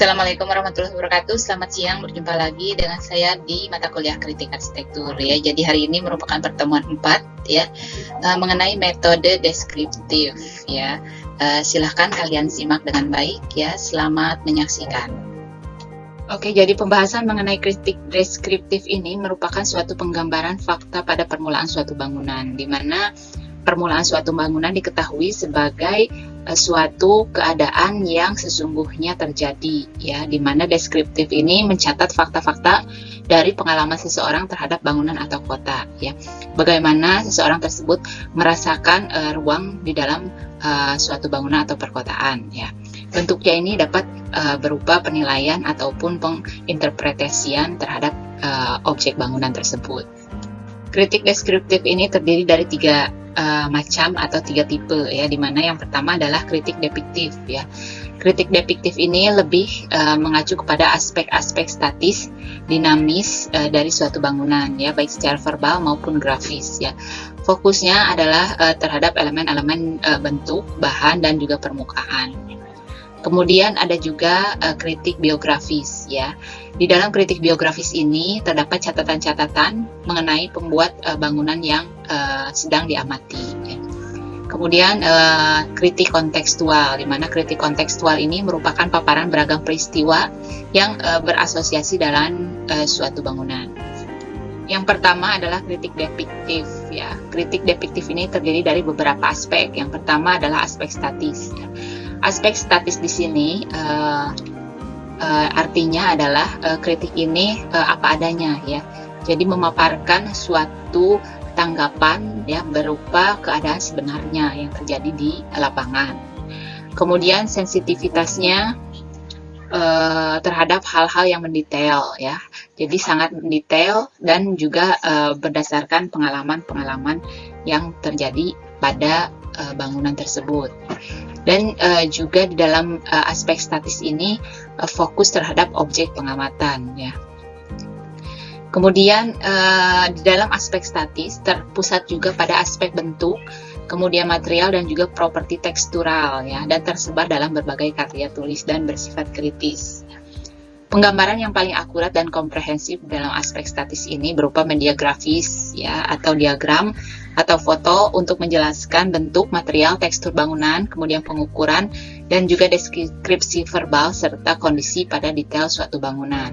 Assalamualaikum warahmatullahi wabarakatuh. Selamat siang, berjumpa lagi dengan saya di mata kuliah Kritik Arsitektur ya. Jadi hari ini merupakan pertemuan 4 ya, mengenai metode deskriptif ya. Silahkan kalian simak dengan baik ya. Selamat menyaksikan. Oke, jadi pembahasan mengenai kritik deskriptif ini merupakan suatu penggambaran fakta pada permulaan suatu bangunan, di mana permulaan suatu bangunan diketahui sebagai suatu keadaan yang sesungguhnya terjadi ya, di mana deskriptif ini mencatat fakta-fakta dari pengalaman seseorang terhadap bangunan atau kota ya. Bagaimana seseorang tersebut merasakan ruang di dalam suatu bangunan atau perkotaan ya. Bentuknya ini dapat berupa penilaian ataupun penginterpretasian terhadap objek bangunan tersebut. Kritik deskriptif ini terdiri dari 3 macam atau 3 tipe ya, dimana yang pertama adalah kritik depiktif ya. Kritik depiktif ini lebih mengacu kepada aspek-aspek statis, dinamis dari suatu bangunan ya, baik secara verbal maupun grafis ya. Fokusnya adalah terhadap elemen-elemen bentuk, bahan dan juga permukaan. Kemudian ada juga kritik biografis ya. Di dalam kritik biografis ini terdapat catatan-catatan mengenai pembuat bangunan yang sedang diamati ya. Kemudian kritik kontekstual, di mana kritik kontekstual ini merupakan paparan beragam peristiwa yang berasosiasi dalam suatu bangunan. Yang pertama adalah kritik depiktif ya. Kritik depiktif ini terdiri dari beberapa aspek. Yang pertama adalah aspek statis ya. Aspek statis di sini artinya adalah kritik ini apa adanya ya. Jadi memaparkan suatu tanggapan ya berupa keadaan sebenarnya yang terjadi di lapangan. Kemudian sensitivitasnya terhadap hal-hal yang mendetail ya. Jadi sangat mendetail dan juga berdasarkan pengalaman-pengalaman yang terjadi pada bangunan tersebut. Dan juga di dalam aspek statis ini fokus terhadap objek pengamatan ya. Kemudian di dalam aspek statis terpusat juga pada aspek bentuk, kemudian material dan juga properti tekstural ya, dan tersebar dalam berbagai karya tulis dan bersifat kritis. Penggambaran yang paling akurat dan komprehensif dalam aspek statis ini berupa media grafis ya, atau diagram atau foto untuk menjelaskan bentuk, material, tekstur bangunan, kemudian pengukuran dan juga deskripsi verbal serta kondisi pada detail suatu bangunan.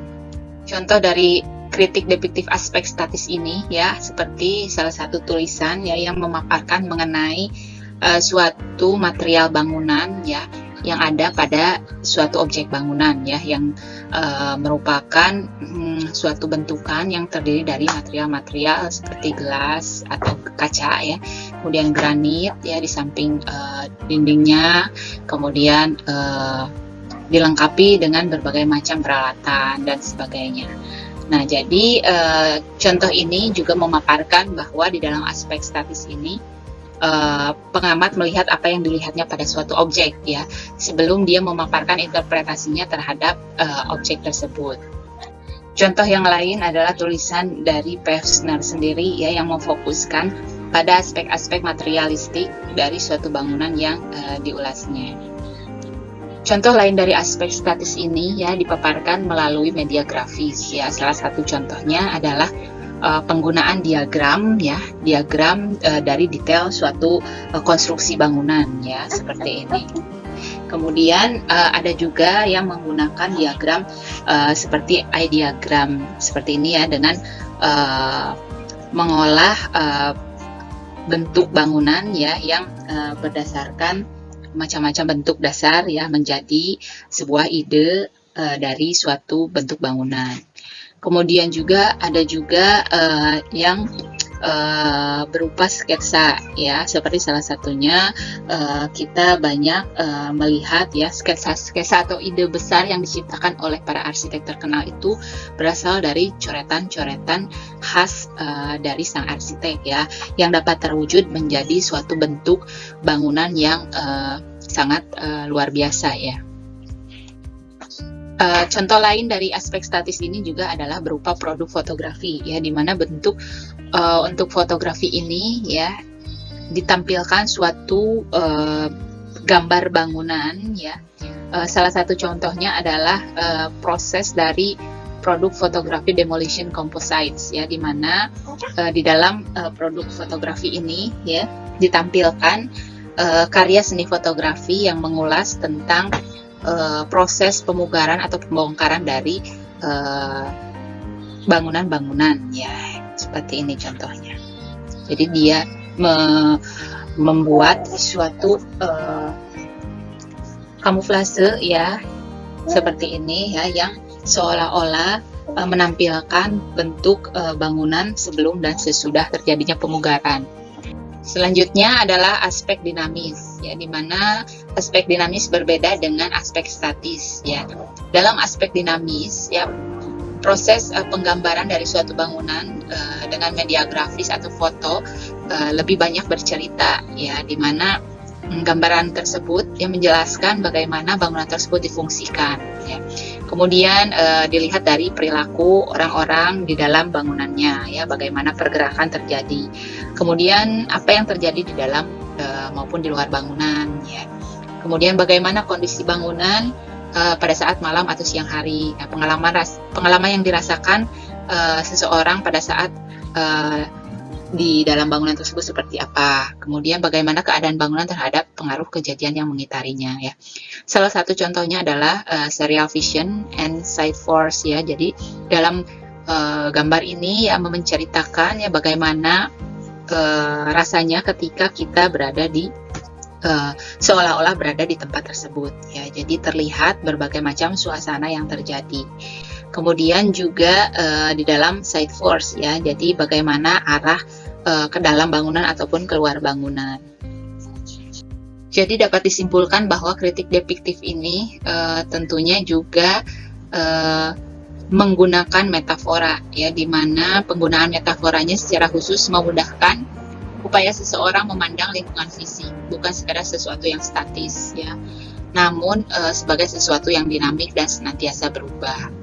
Contoh dari kritik depiktif aspek statis ini ya, seperti salah satu tulisan ya yang memaparkan mengenai suatu material bangunan ya yang ada pada suatu objek bangunan ya, yang merupakan suatu bentukan yang terdiri dari material-material seperti gelas atau kaca ya, kemudian granit ya di samping dindingnya, kemudian dilengkapi dengan berbagai macam peralatan dan sebagainya. Nah, jadi contoh ini juga memaparkan bahwa di dalam aspek statis ini pengamat melihat apa yang dilihatnya pada suatu objek ya, sebelum dia memaparkan interpretasinya terhadap objek tersebut. Contoh yang lain adalah tulisan dari Pevsner sendiri ya, yang memfokuskan pada aspek-aspek materialistik dari suatu bangunan yang diulasnya. Contoh lain dari aspek statis ini ya dipaparkan melalui media grafis ya. Salah satu contohnya adalah penggunaan diagram ya, diagram dari detail suatu konstruksi bangunan ya, seperti ini. Kemudian ada juga yang menggunakan diagram seperti I-diagram seperti ini ya, dengan mengolah bentuk bangunan ya yang berdasarkan macam-macam bentuk dasar ya menjadi sebuah ide dari suatu bentuk bangunan. Kemudian juga ada juga yang berupa sketsa ya, seperti salah satunya kita banyak melihat ya sketsa-sketsa atau ide besar yang diciptakan oleh para arsitek terkenal itu berasal dari coretan-coretan khas dari sang arsitek ya, yang dapat terwujud menjadi suatu bentuk bangunan yang sangat luar biasa ya. Contoh lain dari aspek statis ini juga adalah berupa produk fotografi ya, di mana bentuk untuk fotografi ini ya ditampilkan suatu gambar bangunan ya. Salah satu contohnya adalah proses dari produk fotografi demolition composites ya, di mana di dalam produk fotografi ini ya ditampilkan karya seni fotografi yang mengulas tentang proses pemugaran atau pembongkaran dari bangunan-bangunan ya, seperti ini contohnya. Jadi dia membuat suatu kamuflase ya seperti ini ya, yang seolah-olah menampilkan bentuk bangunan sebelum dan sesudah terjadinya pemugaran. Selanjutnya adalah aspek dinamis ya, di mana aspek dinamis berbeda dengan aspek statis ya. Dalam aspek dinamis ya, proses penggambaran dari suatu bangunan dengan media grafis atau foto lebih banyak bercerita ya, di mana gambaran tersebut yang menjelaskan bagaimana bangunan tersebut difungsikan ya. Kemudian dilihat dari perilaku orang-orang di dalam bangunannya ya, bagaimana pergerakan terjadi. Kemudian apa yang terjadi di dalam maupun di luar bangunan ya. Kemudian bagaimana kondisi bangunan pada saat malam atau siang hari. Ya, pengalaman yang dirasakan seseorang pada saat di dalam bangunan tersebut seperti apa. Kemudian bagaimana keadaan bangunan terhadap pengaruh kejadian yang mengitarinya ya. Salah satu contohnya adalah serial vision and sight force ya. Jadi dalam gambar ini ya menceritakan ya bagaimana rasanya ketika kita berada di seolah-olah berada di tempat tersebut ya. Jadi terlihat berbagai macam suasana yang terjadi. Kemudian juga di dalam sight force ya, jadi bagaimana arah ke dalam bangunan ataupun keluar bangunan. Jadi dapat disimpulkan bahwa kritik depiktif ini tentunya juga menggunakan metafora ya, di mana penggunaan metaforanya secara khusus memudahkan upaya seseorang memandang lingkungan fisik bukan sekadar sesuatu yang statis ya, namun sebagai sesuatu yang dinamik dan senantiasa berubah.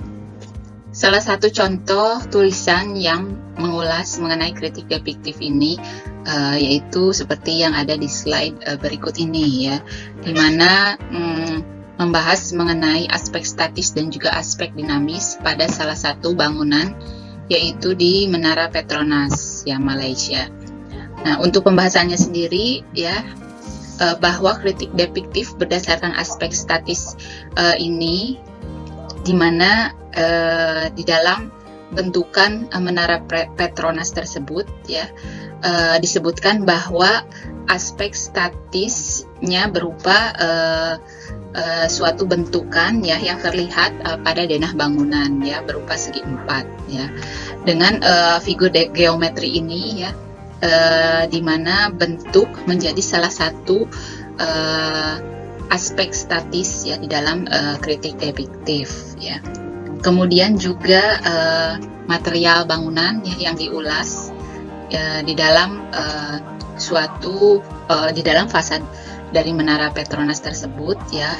Salah satu contoh tulisan yang mengulas mengenai kritik depiktif ini yaitu seperti yang ada di slide berikut ini ya, di mana membahas mengenai aspek statis dan juga aspek dinamis pada salah satu bangunan, yaitu di Menara Petronas ya, Malaysia. Nah, untuk pembahasannya sendiri ya, bahwa kritik depiktif berdasarkan aspek statis ini, di mana di dalam bentukan Menara Petronas tersebut ya, disebutkan bahwa aspek statisnya berupa suatu bentukan ya yang terlihat pada denah bangunan ya, berupa segi empat ya, dengan figur geometri ini ya, di mana bentuk menjadi salah satu aspek statis ya di dalam kritik depiktif ya. Kemudian juga material bangunan ya, yang diulas di dalam di dalam fasad dari Menara Petronas tersebut ya,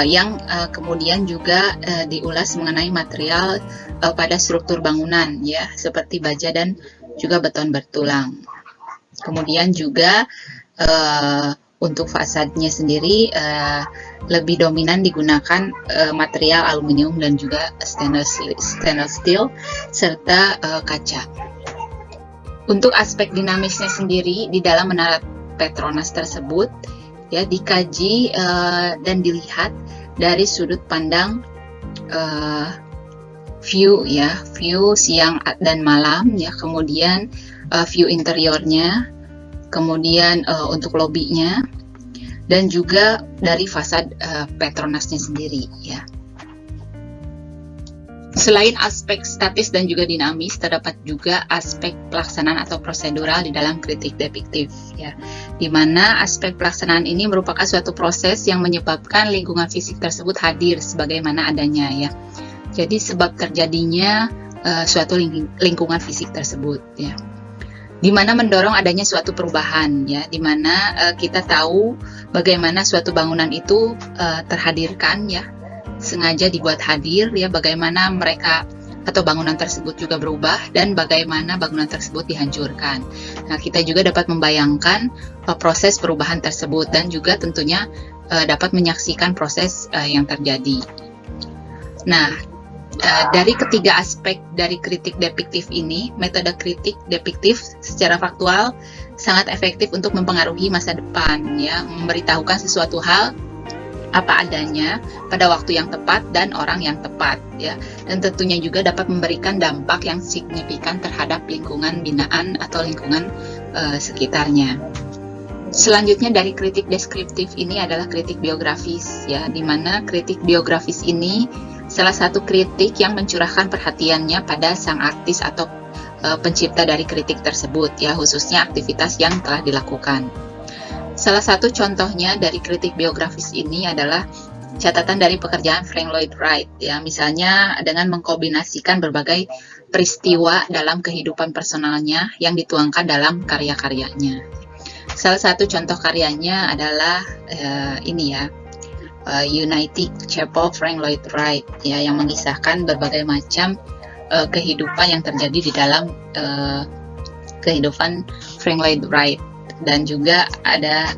yang kemudian juga diulas mengenai material pada struktur bangunan ya, seperti baja dan juga beton bertulang. Kemudian juga untuk fasadnya sendiri lebih dominan digunakan material aluminium dan juga stainless steel serta kaca. Untuk aspek dinamisnya sendiri di dalam Menara Petronas tersebut ya dikaji dan dilihat dari sudut pandang view siang dan malam ya, kemudian view interiornya, kemudian untuk lobinya, dan juga dari fasad Petronasnya sendiri ya. Selain aspek statis dan juga dinamis, terdapat juga aspek pelaksanaan atau prosedural di dalam kritik depiktif ya, di mana aspek pelaksanaan ini merupakan suatu proses yang menyebabkan lingkungan fisik tersebut hadir sebagaimana adanya ya. Jadi sebab terjadinya suatu lingkungan fisik tersebut ya, di mana mendorong adanya suatu perubahan ya, di mana kita tahu bagaimana suatu bangunan itu terhadirkan ya, sengaja dibuat hadir ya, bagaimana mereka atau bangunan tersebut juga berubah dan bagaimana bangunan tersebut dihancurkan. Nah, kita juga dapat membayangkan proses perubahan tersebut dan juga tentunya dapat menyaksikan proses yang terjadi. Nah, dari ketiga aspek dari kritik depiktif ini, metode kritik depiktif secara faktual sangat efektif untuk mempengaruhi masa depan, ya, memberitahukan sesuatu hal apa adanya pada waktu yang tepat dan orang yang tepat, ya, dan tentunya juga dapat memberikan dampak yang signifikan terhadap lingkungan binaan atau lingkungan sekitarnya. Selanjutnya dari kritik deskriptif ini adalah kritik biografis, ya, di mana kritik biografis ini salah satu kritik yang mencurahkan perhatiannya pada sang artis atau pencipta dari kritik tersebut, ya, khususnya aktivitas yang telah dilakukan. Salah satu contohnya dari kritik biografis ini adalah catatan dari pekerjaan Frank Lloyd Wright, ya, misalnya dengan mengkombinasikan berbagai peristiwa dalam kehidupan personalnya yang dituangkan dalam karya-karyanya. Salah satu contoh karyanya adalah United Chapel Frank Lloyd Wright, ya, yang mengisahkan berbagai macam kehidupan yang terjadi di dalam kehidupan Frank Lloyd Wright. Dan juga ada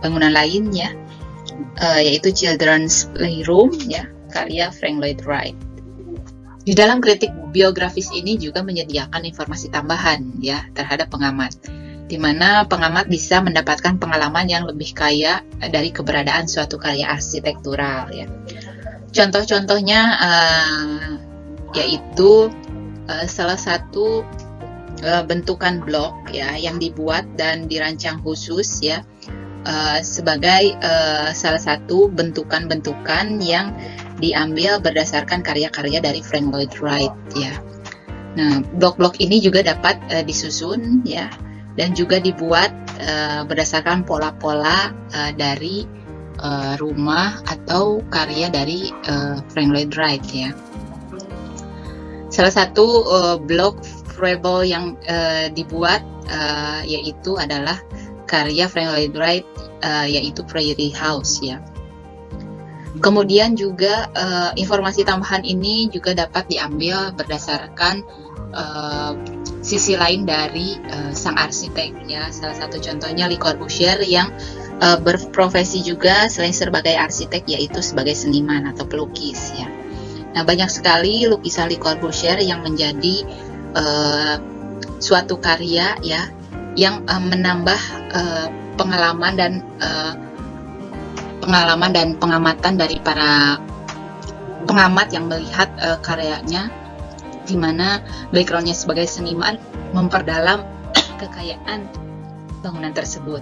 bangunan lainnya, yaitu Children's Playroom, ya, karya Frank Lloyd Wright. Di dalam kritik biografis ini juga menyediakan informasi tambahan, ya, terhadap pengamat, di mana pengamat bisa mendapatkan pengalaman yang lebih kaya dari keberadaan suatu karya arsitektural, ya. Contoh-contohnya yaitu salah satu bentukan blok, ya, yang dibuat dan dirancang khusus, ya, sebagai salah satu bentukan-bentukan yang diambil berdasarkan karya-karya dari Frank Lloyd Wright, ya. Nah, blok-blok ini juga dapat disusun, ya, dan juga dibuat berdasarkan pola-pola dari rumah atau karya dari Frank Lloyd Wright, ya. Salah satu blok Rebel yang dibuat yaitu adalah karya Frank Lloyd Wright, yaitu Prairie House, ya. Kemudian juga informasi tambahan ini juga dapat diambil berdasarkan sisi lain dari sang arsitek, ya. Salah satu contohnya Le Corbusier yang berprofesi juga selain sebagai arsitek yaitu sebagai seniman atau pelukis, ya. Nah, banyak sekali lukisan Le Corbusier yang menjadi suatu karya, ya, yang menambah pengalaman dan pengamatan dari para pengamat yang melihat karyanya, di mana backgroundnya sebagai seniman memperdalam kekayaan bangunan tersebut.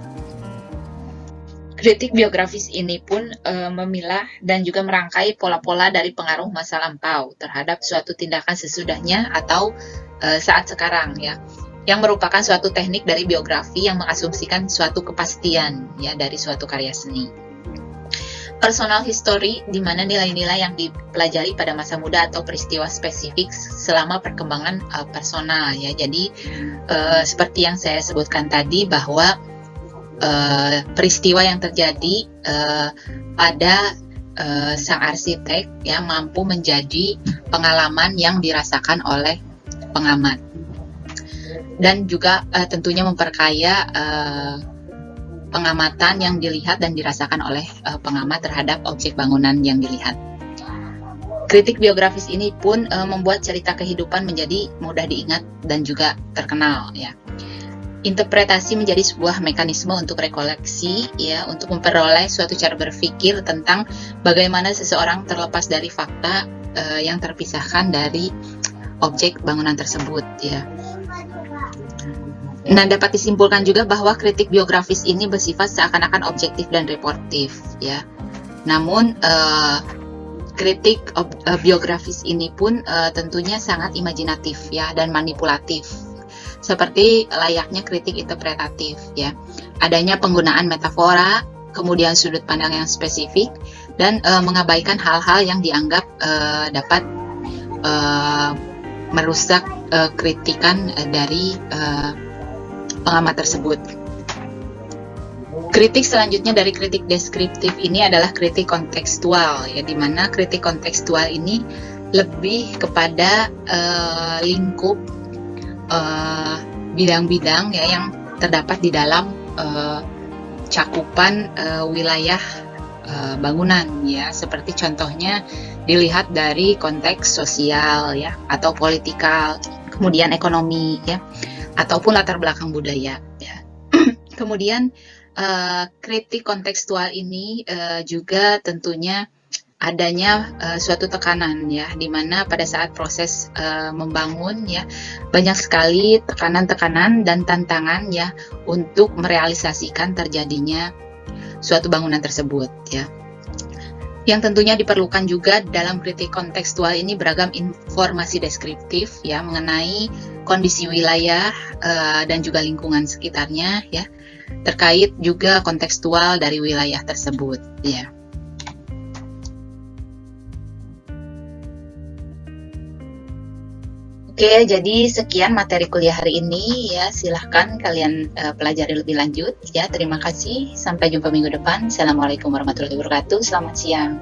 Kritik biografis ini pun memilah dan juga merangkai pola-pola dari pengaruh masa lampau terhadap suatu tindakan sesudahnya atau saat sekarang, ya, yang merupakan suatu teknik dari biografi yang mengasumsikan suatu kepastian, ya, dari suatu karya seni. Personal history, di mana nilai-nilai yang dipelajari pada masa muda atau peristiwa spesifik selama perkembangan personal, ya. Jadi seperti yang saya sebutkan tadi bahwa peristiwa yang terjadi pada sang arsitek, ya, mampu menjadi pengalaman yang dirasakan oleh pengamat dan juga tentunya memperkaya pengamatan yang dilihat dan dirasakan oleh pengamat terhadap objek bangunan yang dilihat. Kritik biografis ini pun membuat cerita kehidupan menjadi mudah diingat dan juga terkenal, ya. Interpretasi menjadi sebuah mekanisme untuk rekoleksi, ya, untuk memperoleh suatu cara berpikir tentang bagaimana seseorang terlepas dari fakta yang terpisahkan dari objek bangunan tersebut, ya. Nah, dapat disimpulkan juga bahwa kritik biografis ini bersifat seakan-akan objektif dan reportif, ya. Namun kritik biografis ini pun tentunya sangat imajinatif, ya, dan manipulatif, seperti layaknya kritik interpretatif, ya. Adanya penggunaan metafora, kemudian sudut pandang yang spesifik, dan mengabaikan hal-hal yang dianggap dapat merusak kritikan dari pengamat tersebut. Kritik selanjutnya dari kritik deskriptif ini adalah kritik kontekstual, ya, di mana kritik kontekstual ini lebih kepada lingkup bidang-bidang ya yang terdapat di dalam cakupan wilayah bangunan ya, seperti contohnya dilihat dari konteks sosial ya atau politikal, kemudian ekonomi ya, ataupun latar belakang budaya ya. Kemudian kritik kontekstual ini juga tentunya adanya suatu tekanan ya, di mana pada saat proses membangun ya banyak sekali tekanan-tekanan dan tantangan ya untuk merealisasikan terjadinya suatu bangunan tersebut ya. Yang tentunya diperlukan juga dalam kritik kontekstual ini beragam informasi deskriptif ya mengenai kondisi wilayah dan juga lingkungan sekitarnya ya, terkait juga kontekstual dari wilayah tersebut ya. Oke, jadi sekian materi kuliah hari ini ya. Silahkan kalian pelajari lebih lanjut ya. Terima kasih. Sampai jumpa minggu depan. Assalamualaikum warahmatullahi wabarakatuh. Selamat siang.